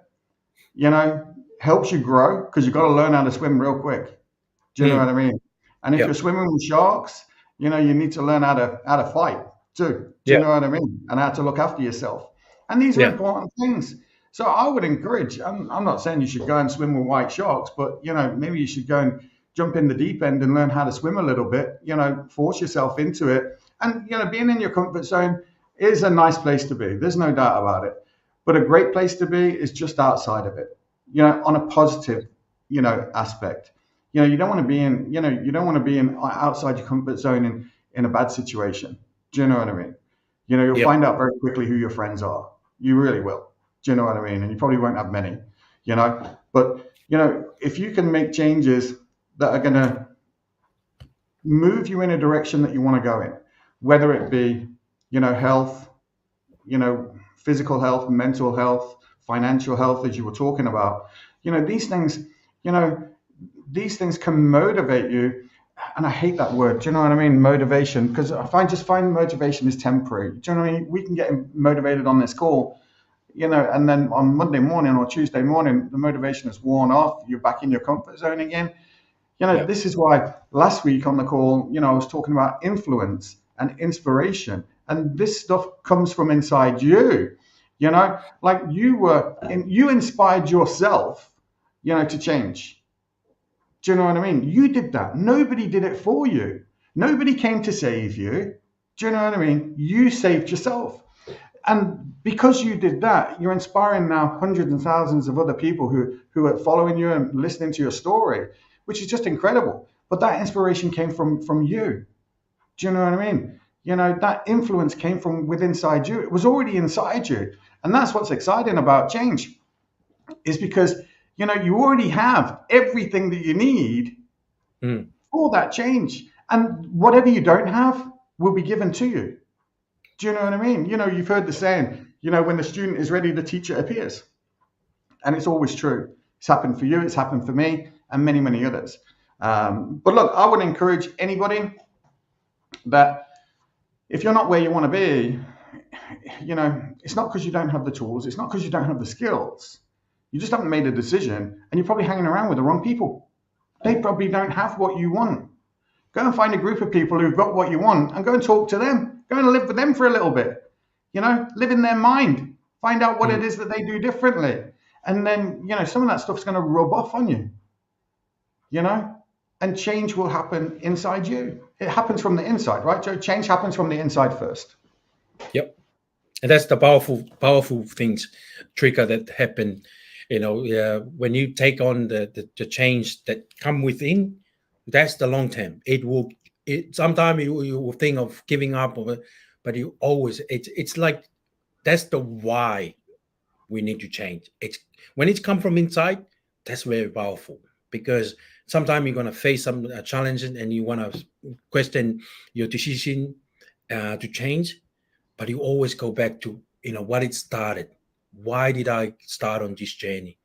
helps you grow because you've got to learn how to swim real quick. Do you know what Mm. I mean? And if you're Yep. swimming with sharks, you need to learn how to fight too. Do you Yeah. know what I mean? And how to look after yourself. And these are Yeah. important things. So I would encourage. I'm not saying you should go and swim with white sharks, but maybe you should go and jump in the deep end and learn how to swim a little bit. Force yourself into it. And being in your comfort zone is a nice place to be. There's no doubt about it. But a great place to be is just outside of it. On a positive, aspect. You don't want to be in, you don't want to be in outside your comfort zone in a bad situation. Do you know what I mean? You'll Yep. find out very quickly who your friends are. You really will. Do you know what I mean? And you probably won't have many, but if you can make changes that are going to move you in a direction that you want to go in, whether it be, health, physical health, mental health, financial health, as you were talking about, these things, you know, these things can motivate you. And I hate that word. Do you know what I mean? Motivation, because just find motivation is temporary. Do you know what I mean? We can get motivated on this call, and then on Monday morning or Tuesday morning, the motivation is worn off. You're back in your comfort zone again. Yep. This is why last week on the call, I was talking about influence and inspiration. And this stuff comes from inside you, like you inspired yourself, to change. Do you know what I mean? You did that. Nobody did it for you. Nobody came to save you. Do you know what I mean? You saved yourself. And because you did that, you're inspiring now hundreds and thousands of other people who are following you and listening to your story, which is just incredible. But that inspiration came from you. Do you know what I mean? That influence came from within inside you. It was already inside you. And that's what's exciting about change, is because you already have everything that you need Mm. for that change. And whatever you don't have will be given to you. Do you know what I mean? You've heard the saying, when the student is ready, the teacher appears. And it's always true. It's happened for you, it's happened for me, and many, many others. But look, I would encourage anybody that if you're not where you want to be, it's not because you don't have the tools, it's not because you don't have the skills. You just haven't made a decision, and you're probably hanging around with the wrong people. They probably don't have what you want. Go and find a group of people who've got what you want and go and talk to them. Go and live with them for a little bit. Live in their mind. Find out what it is that they do differently. And then, some of that stuff's going to rub off on you, and change will happen inside you. It happens from the inside, right, Joe? Change happens from the inside first. Yep. And that's the powerful things trigger that happen. When you take on the change that come within, that's the long term. Sometimes you will think of giving up, but you always it's like that's the why we need to change. It's when it's come from inside, that's very powerful, because sometimes you're gonna face some challenges and you wanna question your decision to change, but you always go back to what it started. Why did I start on this journey?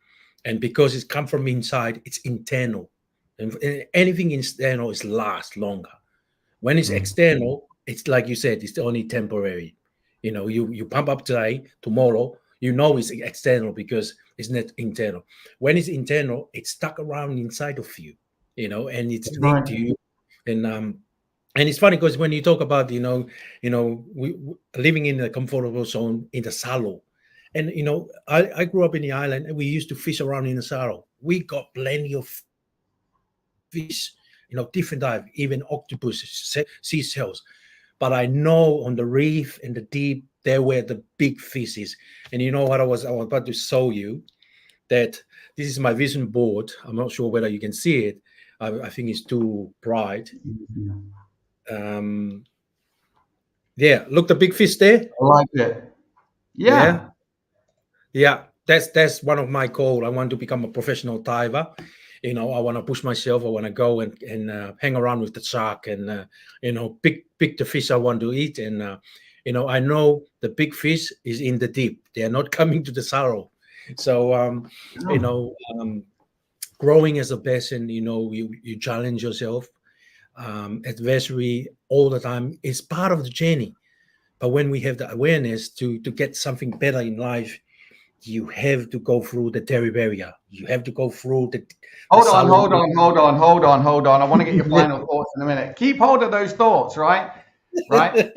And because it's come from inside, it's internal, and anything external is last longer. When it's external, it's like you said, it's only temporary. You pump up today, tomorrow, it's external because it's not internal. When it's internal, it's stuck around inside of you, and it's That's right. linked to you. And it's funny because when you talk about we living in a comfortable zone in the shallow, and I grew up in the island and we used to fish around in the shallow. We got plenty of fish, different type, even octopus, seashells. But I know on the reef in the deep, there where the big fish is. And you know what I was about to show you, that this is my vision board. I'm not sure whether you can see it. I think it's too bright. Um, yeah, look, the big fish there. I like it. Yeah, Yeah. yeah. that's one of my goals. I want to become a professional diver. I want to push myself. I want to go and hang around with the shark and pick the fish I want to eat. And I know the big fish is in the deep. They are not coming to the shallow. So growing as a person, you challenge yourself. Adversary all the time is part of the journey. But when we have the awareness to get something better in life, you have to go through the dairy barrier. You have to go through the Hold on. silent. I want to get your final thoughts in a minute. Keep hold of those thoughts, right? Right.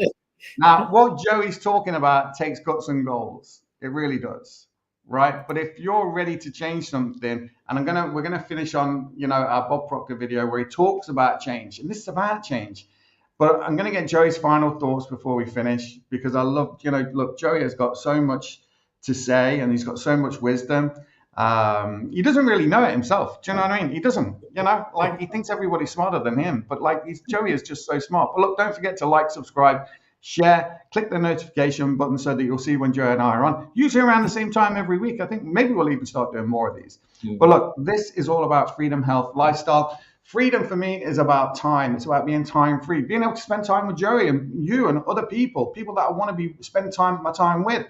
Now, what Joey's talking about takes guts and goals. It really does. Right. But if you're ready to change something, and we're gonna finish on, our Bob Proctor video where he talks about change, and this is about change. But I'm gonna get Joey's final thoughts before we finish, because I love, look, Joey has got so much to say and he's got so much wisdom. He doesn't really know it himself. Do you know what I mean? He doesn't, he thinks everybody's smarter than him, but Joey is just so smart. But look, don't forget to like, subscribe, share, click the notification button so that you'll see when Joey and I are on, usually around the same time every week. I think maybe we'll even start doing more of these. But look, this is all about freedom, health, lifestyle. Freedom for me is about time. It's about being time free, being able to spend time with Joey and you and other people that I want to spend my time with.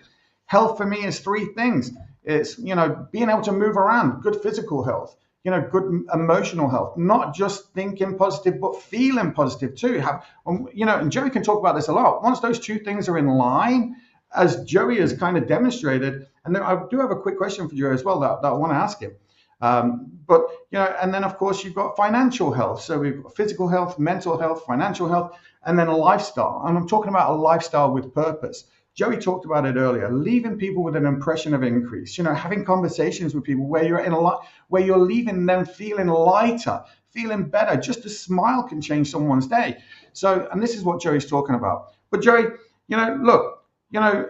Health for me is three things. It's, being able to move around, good physical health, good emotional health, not just thinking positive, but feeling positive too. And Joey can talk about this a lot. Once those two things are in line, as Joey has kind of demonstrated, and then I do have a quick question for Joey as well that I want to ask him. And then of course you've got financial health. So we've got physical health, mental health, financial health, and then a lifestyle. And I'm talking about a lifestyle with purpose. Joey talked about it earlier, leaving people with an impression of increase, having conversations with people where you're leaving them feeling lighter, feeling better. Just a smile can change someone's day. So, and this is what Joey's talking about. But Joey, look,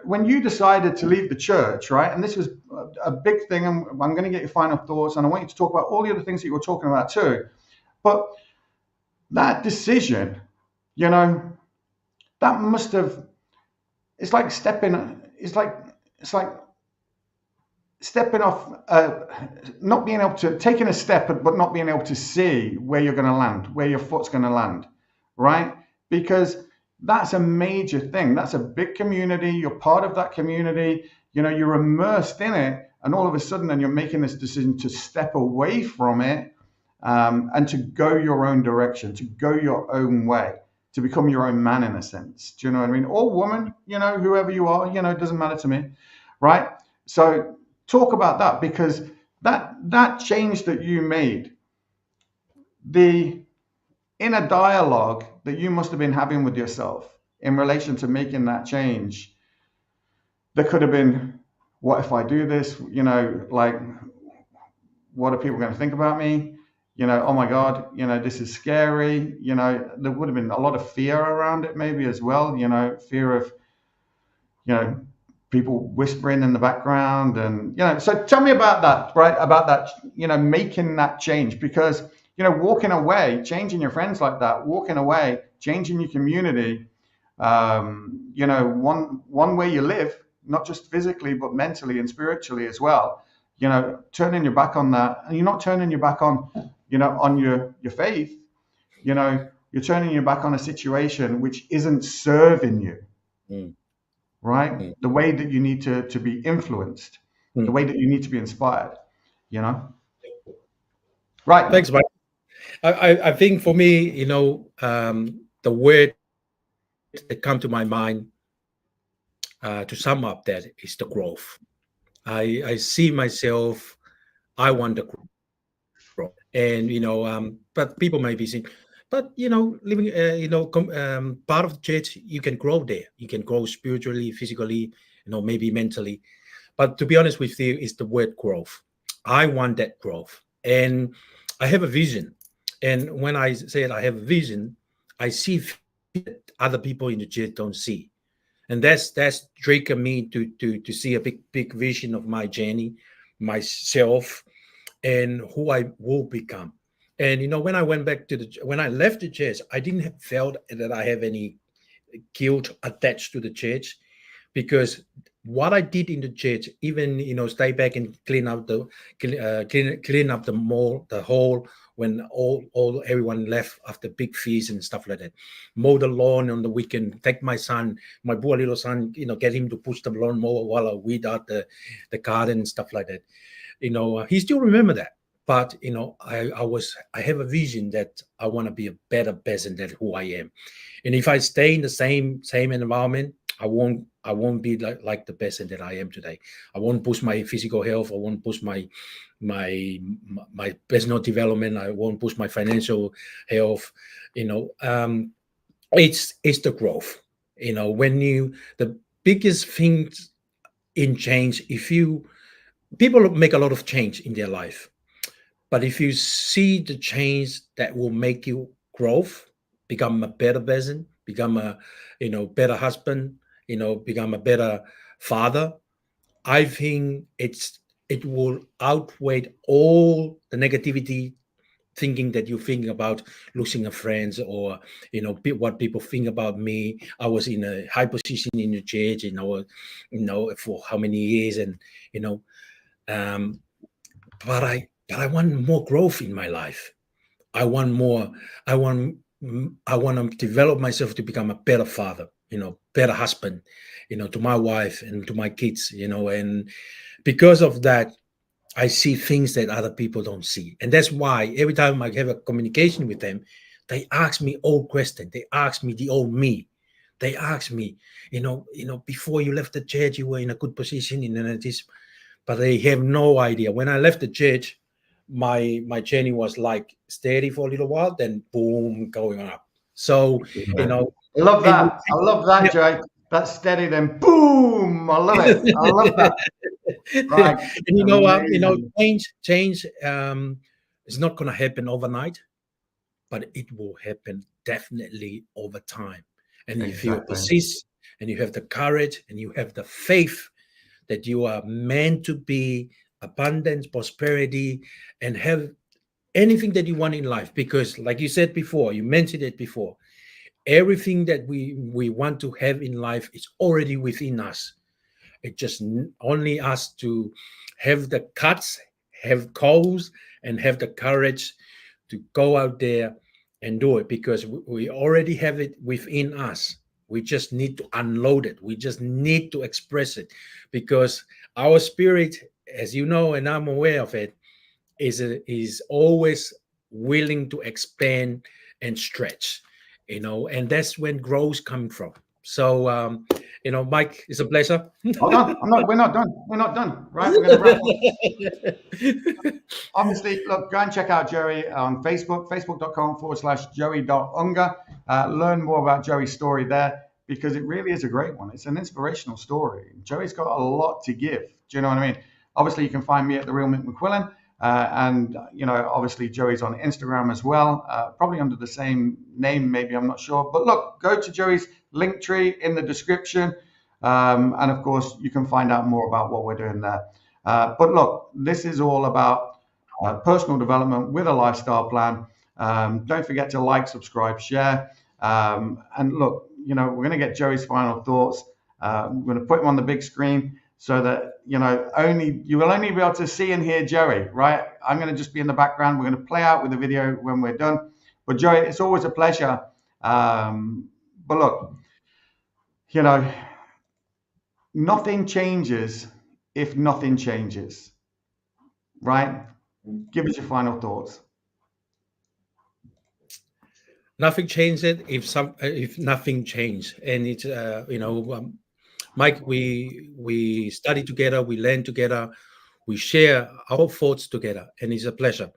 when you decided to leave the church, right? And this was a big thing, and I'm going to get your final thoughts, and I want you to talk about all the other things that you were talking about too. But that decision, that must have, it's like stepping off, not being able to, taking a step, but not being able to see where you're going to land, where your foot's going to land, right? Because that's a major thing. That's a big community. You're part of that community. You're immersed in it. And all of a sudden, then you're making this decision to step away from it and to go your own direction, to go your own way, to become your own man in a sense. Do you know what I mean? Or woman, whoever you are, it doesn't matter to me, right? So talk about that, because that change that you made, the inner dialogue that you must have been having with yourself in relation to making that change, there could have been, what if I do this? What are people going to think about me? Oh my God, this is scary. There would have been a lot of fear around it maybe as well, fear of, people whispering in the background. And, so tell me about that, right? About that, making that change, because, walking away, changing your friends like that, walking away, changing your community, one way you live, not just physically, but mentally and spiritually as well, turning your back on that. And you're not turning your back on, on your faith, you're turning your back on a situation which isn't serving you, right? The way that you need to be influenced, the way that you need to be inspired, Right. Thanks, Mike. I think for me, the word that come to my mind to sum up that is the growth. I see myself, I want the growth. And, but people may be saying, but, living, part of the church, you can grow there. You can grow spiritually, physically, maybe mentally. But to be honest with you, it's the word growth. I want that growth. And I have a vision. And when I said I have a vision, I see that other people in the church don't see. And that's triggered me to see a big vision of my journey, myself, and who I will become. And when I went back when I left the church, I didn't felt that I have any guilt attached to the church, because what I did in the church, even stay back and clean up the mall, the hall when all everyone left after big feast and stuff like that. Mow the lawn on the weekend. Take my son, my poor little son, get him to push the lawnmower while I weed out the garden and stuff like that. He still remember that. But I have a vision that I want to be a better person than who I am. And if I stay in the same environment, I won't be like the person that I am today. I won't push my physical health. I won't push my my personal development. I won't push my financial health. It's the growth. When the biggest thing in change, if people make a lot of change in their life, but if you see the change that will make you growth, become a better person, become a better husband, become a better father, I think it will outweigh all the negativity thinking that you're thinking about losing a friend, or what people think about me. I was in a high position in the church, and I was, for how many years, and you know um but I want more growth in my life. I want more. I want. I want to develop myself to become a better father. Better husband. To my wife and to my kids. And because of that, I see things that other people don't see, and that's why every time I have a communication with them, they ask me old questions. They ask me the old me. They ask me, before you left the church, you were in a good position, and this, but they have no idea. When I left the church, my journey was like steady for a little while, then boom, going up. So you Yeah. know, I love and that. I love that, Joy. That's steady, then boom. I love it. I love that. Right. and Amazing. change is not going to happen overnight, but it will happen definitely over time. And if you Exactly. persist, and you have the courage, and you have the faith that you are meant to be abundance, prosperity, and have anything that you want in life. Because, like you said before, you mentioned it before, everything that we want to have in life is already within us. It just only us to have the cuts, have goals, and have the courage to go out there and do it, because we already have it within us. We just need to unload it. We just need to express it, because our spirit, as you know, and I'm aware of it, is always willing to expand and stretch, and that's when growth comes from. So, Mike, it's a pleasure. Hold on. We're not done. We're not done. Right. We're going to wrap up. Obviously, look, go and check out Joey on Facebook, facebook.com/Joey.Unga. Learn more about Joey's story there, because it really is a great one. It's an inspirational story. Joey's got a lot to give. Do you know what I mean? Obviously, you can find me at the Real Mick McQuillan. And, obviously, Joey's on Instagram as well, probably under the same name, maybe, I'm not sure. But look, go to Joey's link tree in the description. And of course, you can find out more about what we're doing there. But look, this is all about personal development with a lifestyle plan. Don't forget to like, subscribe, share. And look, we're going to get Joey's final thoughts. We're going to put him on the big screen so that, you will only be able to see and hear Joey, right? I'm going to just be in the background. We're going to play out with the video when we're done. But Joey, it's always a pleasure. But look, nothing changes if nothing changes, right? Give us your final thoughts. Nothing changed it if nothing changed. And it's Mike, we study together, we learn together, we share our thoughts together, and it's a pleasure.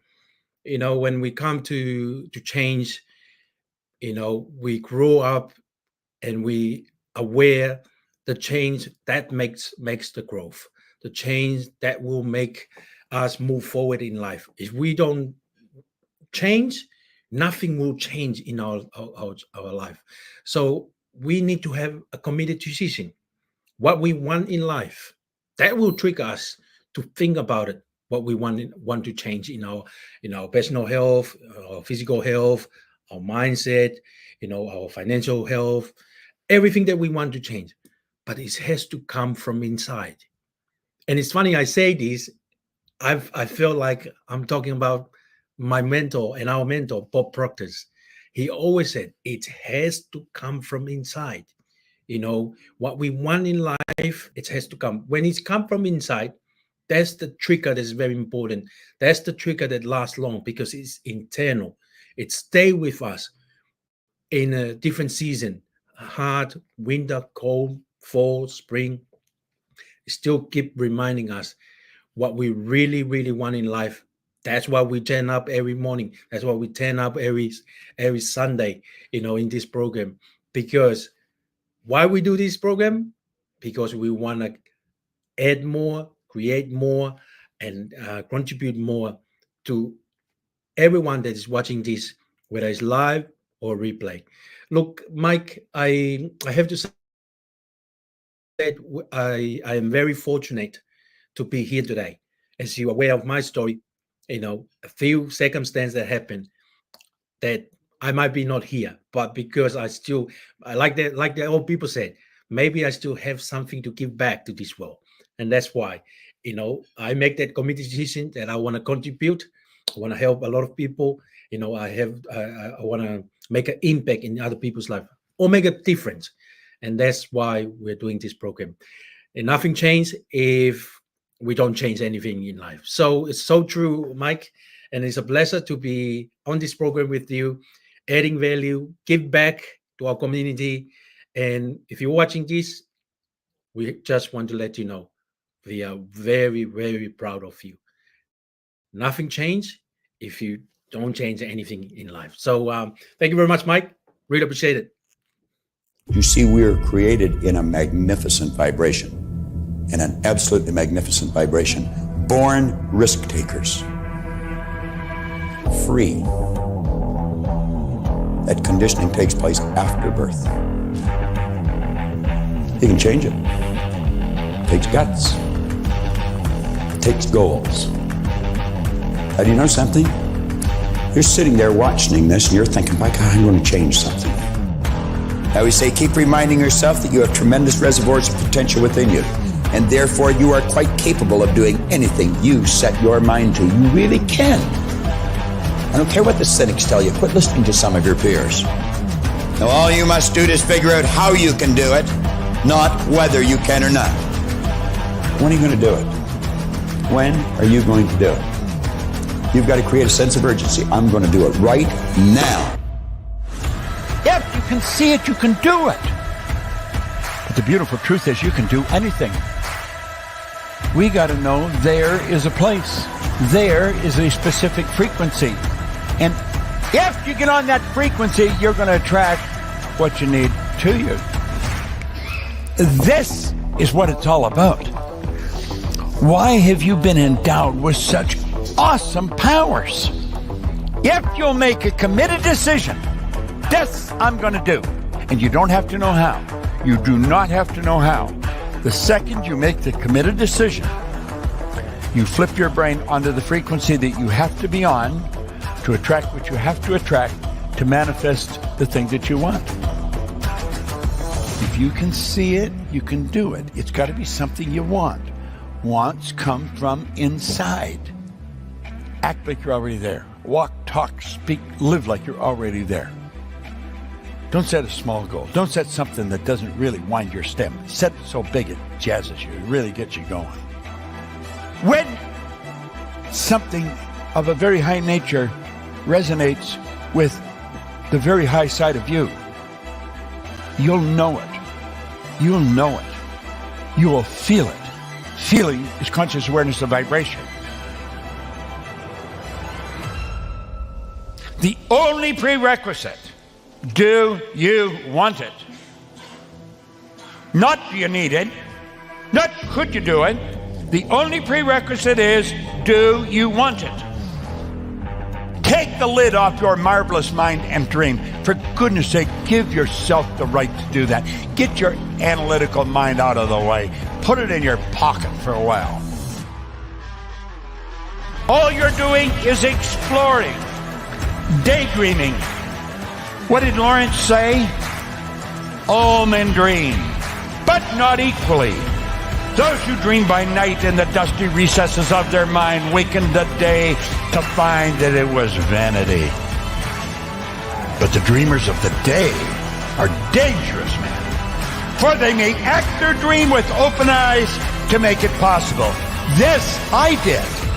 When we come to change, we grow up, and we aware the change that makes the growth, the change that will make us move forward in life. If we don't change, nothing will change in our life. So we need to have a committed decision what we want in life. That will trigger us to think about it, what we want to change in our personal health, our physical health, our mindset, our financial health, everything that we want to change. but it has to come from inside. And it's funny I say this. I feel like I'm talking about my mentor and our mentor, Bob Proctor. He always said it has to come from inside. What we want in life, it has to come. When it's come from inside, that's the trigger that's very important. That's the trigger that lasts long because it's internal. It stays with us in a different season, hard, winter, cold, fall, spring. It still keep reminding us what we really, really want in life. That's why we turn up every morning. That's why we turn up every Sunday, in this program. Because why we do this program? Because we want to add more, create more, and contribute more to everyone that is watching this, whether it's live or replay. Look, Mike, I have to say that I am very fortunate to be here today. As you're aware of my story, a few circumstances that happened that I might be not here, but because I like the old people said, maybe I still have something to give back to this world. And that's why, I make that committed decision that I want to contribute. I want to help a lot of people. I want to make an impact in other people's life or make a difference. And that's why we're doing this program. And nothing changes if we don't change anything in life. So it's so true, Mike. And it's a pleasure to be on this program with you, adding value, give back to our community. And if you're watching this, we just want to let you know, we are very, very proud of you. Nothing changes if you don't change anything in life. So thank you very much, Mike. Really appreciate it. You see, we are created in a magnificent vibration, in an absolutely magnificent vibration. Born risk takers. Free. That conditioning takes place after birth. You can change it. It takes guts. It takes goals. Have you noticed something? You're sitting there watching this and you're thinking, by God, I'm going to change something. I always say, keep reminding yourself that you have tremendous reservoirs of potential within you, and therefore you are quite capable of doing anything you set your mind to. You really can. I don't care what the cynics tell you. Quit listening to some of your peers. Now all you must do is figure out how you can do it, not whether you can or not. When are you going to do it? When are you going to do it? You've got to create a sense of urgency. I'm going to do it right now. If you can see it, you can do it. But the beautiful truth is you can do anything. We got to know there is a place. There is a specific frequency. And if you get on that frequency, you're going to attract what you need to you. This is what it's all about. Why have you been endowed with such awesome powers? If you'll make a committed decision, this I'm going to do. And you don't have to know how. You do not have to know how. The second you make the committed decision, you flip your brain onto the frequency that you have to be on to attract what you have to attract to manifest the thing that you want. If you can see it, you can do it. It's got to be something you want. Wants come from inside. Act like you're already there. Walk, talk, speak, live like you're already there. Don't set a small goal. Don't set something that doesn't really wind your stem. Set it so big it jazzes you. It really gets you going. When something of a very high nature resonates with the very high side of you, you'll know it. You'll know it. You will feel it. Feeling is conscious awareness of vibration. The only prerequisite, do you want it? Not do you need it, not could you do it. The only prerequisite is, do you want it? Take the lid off your marvelous mind and dream. For goodness sake, give yourself the right to do that. Get your analytical mind out of the way. Put it in your pocket for a while. All you're doing is exploring, daydreaming. What did Lawrence say? Om and dream. but not equally. Those who dream by night in the dusty recesses of their mind waken the day to find that it was vanity. But the dreamers of the day are dangerous men, for they may act their dream with open eyes to make it possible. This I did.